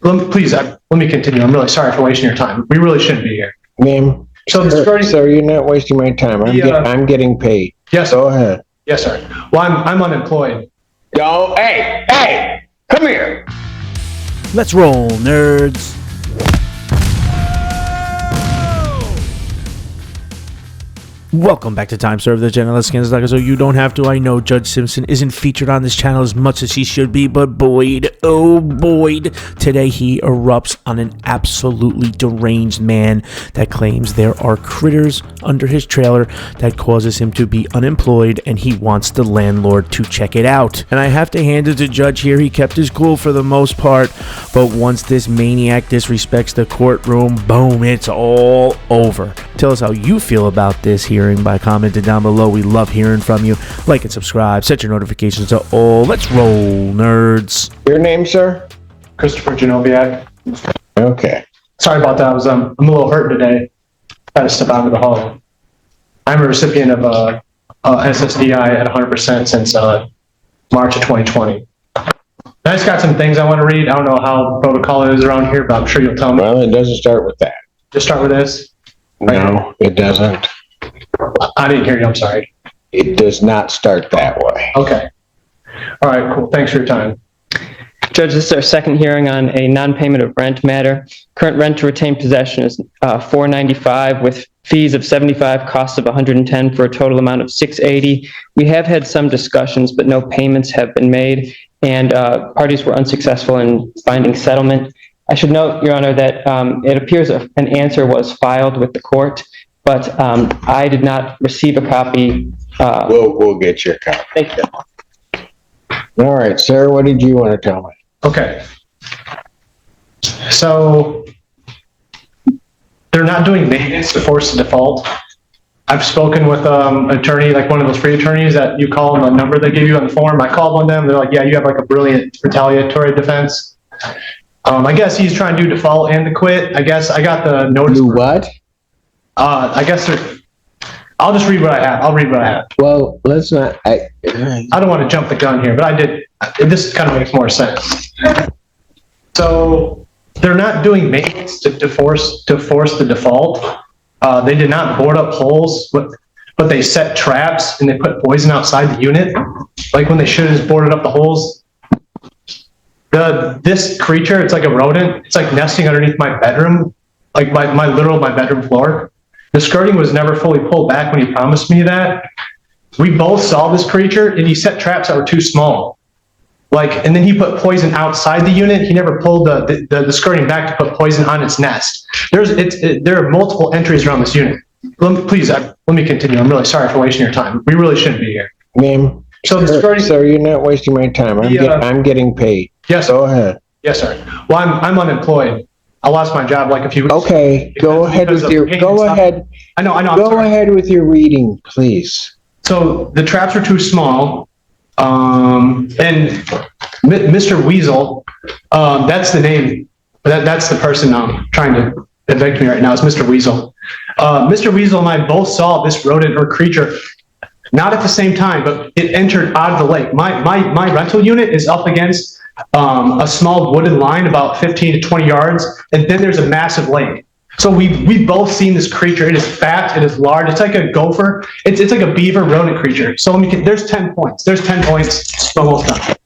Please, let me continue. I'm really sorry for wasting your time. We really shouldn't be here. Ma'am, sir, you're not wasting my time. I'm getting paid. Yes. Go ahead. Yes, sir. Well, I'm unemployed. Go. Hey, come here. Let's roll, nerds. Welcome back to Time Serve, the channel that scans like so you don't have to. I know Judge Simpson isn't featured on this channel as much as he should be, but Boyd, oh Boyd, today he erupts on an absolutely deranged man that claims there are critters under his trailer that causes him to be unemployed, and he wants the landlord to check it out. And I have to hand it to Judge here, he kept his cool for the most part, but once this maniac disrespects the courtroom, boom, it's all over. Tell us how you feel about this hearing by commenting down below. We love hearing from you. Like and subscribe, set your notifications to all. Let's roll, nerds. Your name, sir? Christopher Genoviak. Okay. Sorry about that. I'm a little hurt today. I had to step out of the hall. I'm a recipient of SSDI at 100% since March of 2020. I just got some things I want to read. I don't know how the protocol is around here, but I'm sure you'll tell me. Well, it doesn't start with that. Just start with this? No, it doesn't. I didn't hear you. I'm sorry. It does not start that way. Okay. All right, cool. Thanks for your time. Judge, this is our second hearing on a non-payment of rent matter. Current rent to retain possession is $495 with fees of $75, costs of $110 for a total amount of $680. We have had some discussions, but no payments have been made, and parties were unsuccessful in finding settlement. I should note, Your Honor, that it appears an answer was filed with the court, but I did not receive a copy. We'll get your copy. Thank you. All right, sir, what did you want to tell me? Okay. So they're not doing maintenance to force the default. I've spoken with an attorney, like one of those free attorneys that you call them, a number they give you on the form. I called one of them. They're like, yeah, you have like a brilliant retaliatory defense. I guess he's trying to do default and to quit. I guess I got the notice. Do what? I guess I'll just read what I have. I'll read what I have. Well, let's not. I don't want to jump the gun here, but I did. This kind of makes more sense. So they're not doing maintenance to force the default. They did not board up holes, but they set traps and they put poison outside the unit, like when they should have just boarded up the holes. This creature, it's like a rodent. It's like nesting underneath my bedroom, like my bedroom floor. The skirting was never fully pulled back when he promised me that. We both saw this creature, and he set traps that were too small. And then he put poison outside the unit. He never pulled the skirting back to put poison on its nest. There are multiple entries around this unit. Please, let me continue. I'm really sorry for wasting your time. We really shouldn't be here. Ma'am, so the skirting, sir, you're not wasting my time. I'm getting paid. Yes. Go ahead. Yes, sir. Well, I'm unemployed. I lost my job like a few weeks ago. Okay, go ahead with your. Go ahead. I know. Go ahead with your reading, please. So the traps are too small, and Mr. Weasel, that's the name. That's the person trying to evict me right now. Is Mr. Weasel. Mr. Weasel and I both saw this rodent or creature, not at the same time, but it entered out of the lake. My rental unit is up against a small wooded line about 15 to 20 yards, and then there's a massive lake. So we've both seen this creature. It is fat, it is large, it's like a gopher, it's like a beaver rodent creature. So there's 10 points. There's 10 points, almost done.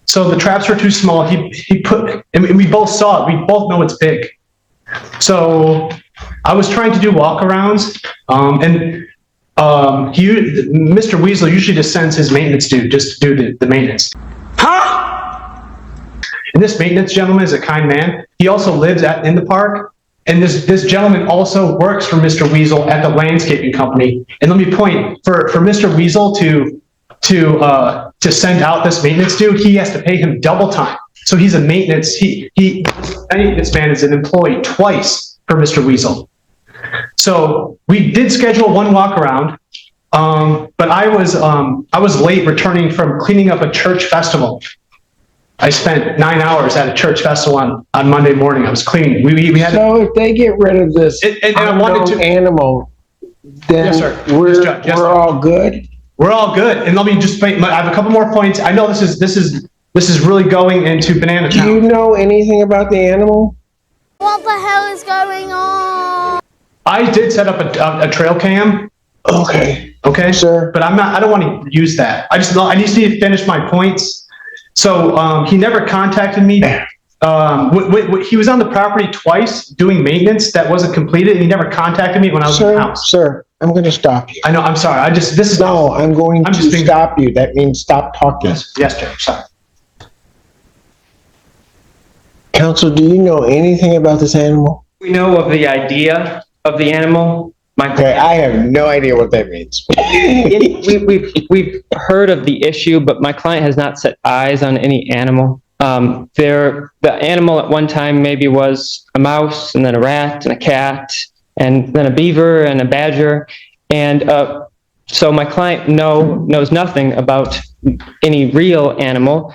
So the traps were too small. He put, and we both saw it. We both know it's big. So I was trying to do walkarounds, and Mr. Weasel usually just sends his maintenance dude just to do the maintenance. And this maintenance gentleman is a kind man. He also lives in the park. And this gentleman also works for Mr. Weasel at the landscaping company. And let me point, for Mr. Weasel to send out this maintenance dude, he has to pay him double time. So he's a maintenance, this man is an employee twice for Mr. Weasel. So we did schedule one walk around, but I was late returning from cleaning up a church festival. I spent 9 hours at a church festival on Monday morning. I was cleaning. We had. So if they get rid of this animal, then yes, sir. we're all good. We're all good. And let me just I have a couple more points. I know this is This is really going into banana Do you town. know anything about the animal? What the hell is going on? I did set up a trail cam. Okay. Okay, Sir. but I don't want to use that. I just need to finish my points. So, he never contacted me. He was on the property twice doing maintenance that wasn't completed, and he never contacted me when I was in the house. Sir, I'm going to stop you. I know, I'm sorry. No, I'm going to stop you. That means stop talking. Yes, Judge, sorry. Counsel, do you know anything about this animal? We know of the idea of the animal. Okay, I have no idea what that means. We've heard of the issue, but my client has not set eyes on any animal. The animal at one time maybe was a mouse, and then a rat, and a cat, and then a beaver, and a badger. And so my client knows nothing about any real animal.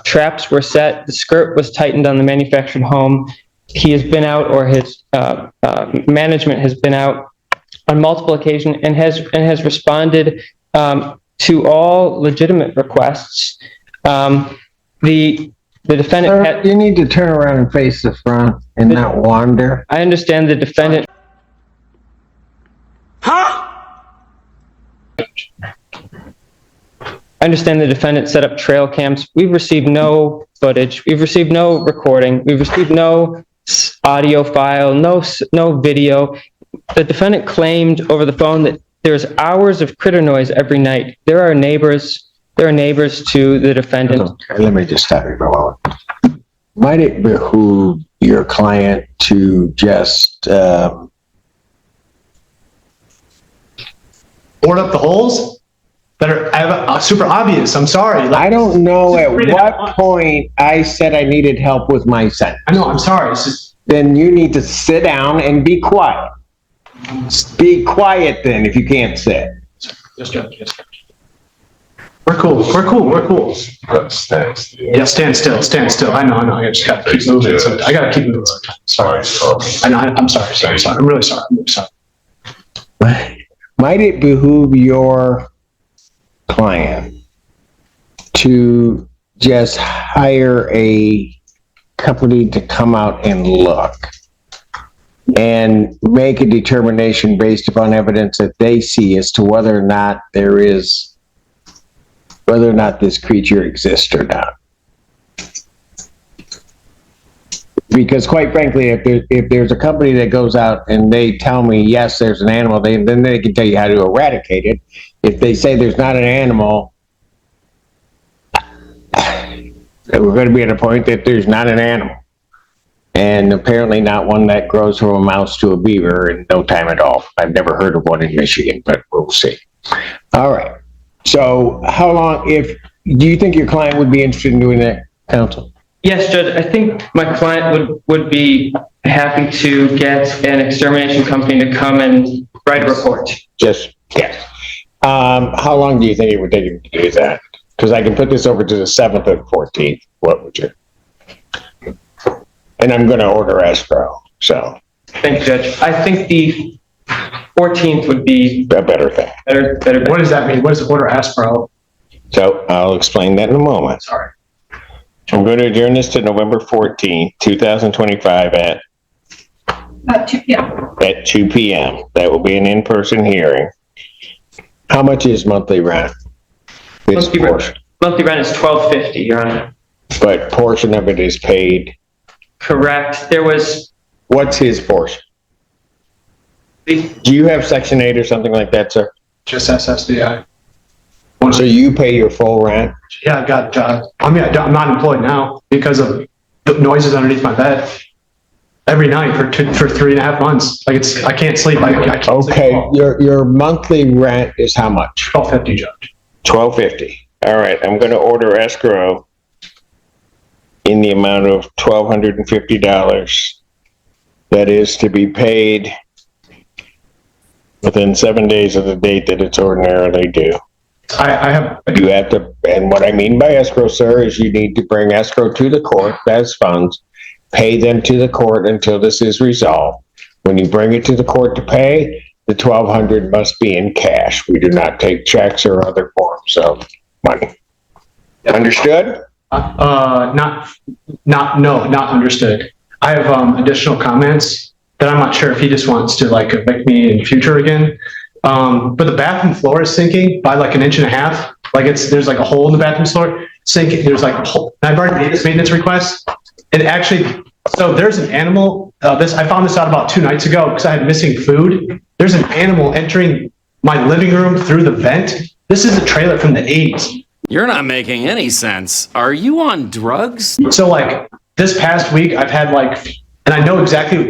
Traps were set, the skirt was tightened on the manufactured home. He has been out, or his management has been out on multiple occasions and has responded to all legitimate requests. The defendant. Sir, you need to turn around and face the front and not wander. I understand the defendant. I understand the defendant set up trail cams. We've received no footage. We've received no recording. We've received no audio file, no video. The defendant claimed over the phone that there's hours of critter noise every night. There are neighbors to the defendant. Okay, let me just stop you for a moment. Might it behoove your client to just Board up the holes that are super obvious. I'm sorry. I don't know at what point I said I needed help with my sentence. I know, I'm sorry. Then you need to sit down and be quiet. Be quiet then if you can't sit. Yes, Judge. Yes, Judge. We're cool. Yeah, stand still. I know. I just gotta keep moving. I gotta keep moving. Sorry. I know, I'm sorry. I'm really sorry. Might it behoove your client to just hire a company to come out and look and make a determination based upon evidence that they see as to whether or not this creature exists or not? Because quite frankly, if there's a company that goes out and they tell me, yes, there's an animal, then they can tell you how to eradicate it. If they say there's not an animal, we're going to be at a point that there's not an animal. And apparently not one that grows from a mouse to a beaver in no time at all. I've never heard of one in Michigan, but we'll see. All right. So how long, do you think your client would be interested in doing that, counsel? Yes, Judge. I think my client would be happy to get an extermination company to come and write a report. Yes. How long do you think it would take him to do that? Because I can put this over to the 7th and 14th. What would you? And I'm going to order escrow. So. Thank you, Judge. I think the 14th would be a better thing. Better. What does that mean? What does order escrow? So I'll explain that in a moment. Sorry. I'm going to adjourn this to November 14th, 2025 at 2 p.m. At 2 p.m. That will be an in-person hearing. How much is monthly rent? Monthly rent is $1,250, Your Honor. But portion of it is paid. Correct. What's his portion? Do you have Section 8 or something like that, sir? Just SSDI. So you pay your full rent? Yeah, I'm not employed now because of the noises underneath my bed every night for 3.5 months. I can't sleep. I can't okay, sleep. your monthly rent is how much? $1,250, Judge. $1,250. All right, I'm going to order escrow in the amount of $1,250. That is to be paid within 7 days of the date that it's ordinarily due. You have to, and what I mean by escrow, sir, is you need to bring escrow to the court as funds, pay them to the court until this is resolved. When you bring it to the court to pay, the $1,200 must be in cash. We do not take checks or other forms of money. Understood? Not understood. I have additional comments that I'm not sure if he just wants to like evict me in future again. But the bathroom floor is sinking by like 1.5 inches. Like there's like a hole in the bathroom floor sinking. There's like a hole. I've already made this maintenance request. And actually, so there's an animal. I found this out about 2 nights ago because I had missing food. There's an animal entering my living room through the vent. This is a trailer from the 80s. You're not making any sense. Are you on drugs? So like this past week, I've had like, and I know exactly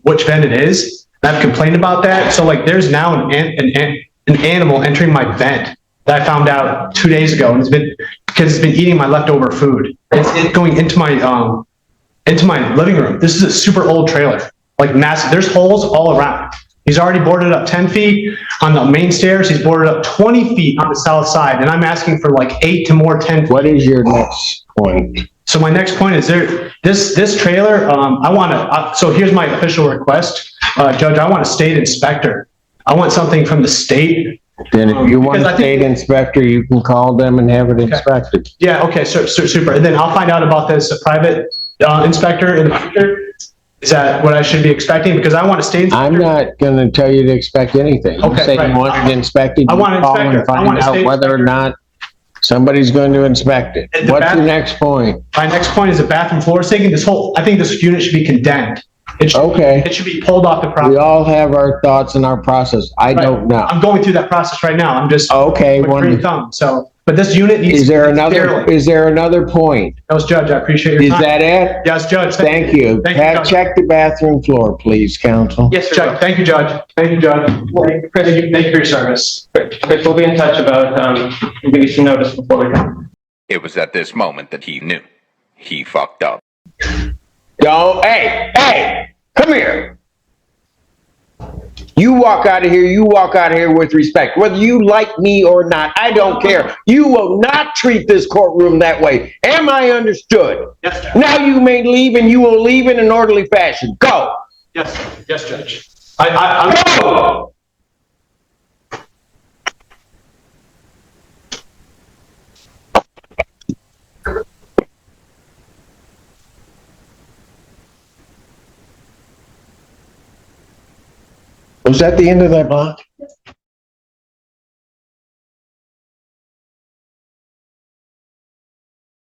which vent it is. And I've complained about that. So like, there's now an animal entering my vent that I found out 2 days ago, and because it's been eating my leftover food. It's going into my living room. This is a super old trailer, like massive. There's holes all around. He's already boarded up 10 feet on the main stairs. He's boarded up 20 feet on the south side, and I'm asking for like 8 to more 10 feet. What is your next point? So my next point is this trailer, so here's my official request. Judge, I want a state inspector. I want something from the state. Then if you want a state inspector, you can call them and have it inspected. Yeah, okay, so super. And then I'll find out about this private inspector in the future. Is that what I should be expecting? Because I want a state inspector. I'm not gonna tell you to expect anything. Okay, You say right. you want it inspected, I you want an call and inspector. I want find a state out whether or inspector. not somebody's going to inspect it. And the What's your next point? My next point is the bathroom floor sinking. I think this unit should be condemned. Okay. It should be pulled off the We property. all have our thoughts and our process. I don't know. I'm going through that process right now. I'm just Okay, with green wonderful. thumb. So, but this unit needs. Is there to be another sterilized. point? Yes, Judge, I appreciate your Is time. that it? Yes, Judge. Thank you. Thank you, Judge. Check the bathroom floor, please, counsel. Yes, sir. Judge, thank you, Judge. Thank you, Judge. Chris, Thank you for your service. Chris, we'll be in touch about, we'll give you some notice before we go. It was at this moment that he knew. He fucked up. Hey, come here. You walk out of here with respect. Whether you like me or not, I don't care. You will not treat this courtroom that way. Am I understood? Yes, Judge. Now you may leave, and you will leave in an orderly fashion. Go. Yes, yes, Judge. I'm. Go. Was that the end of that block?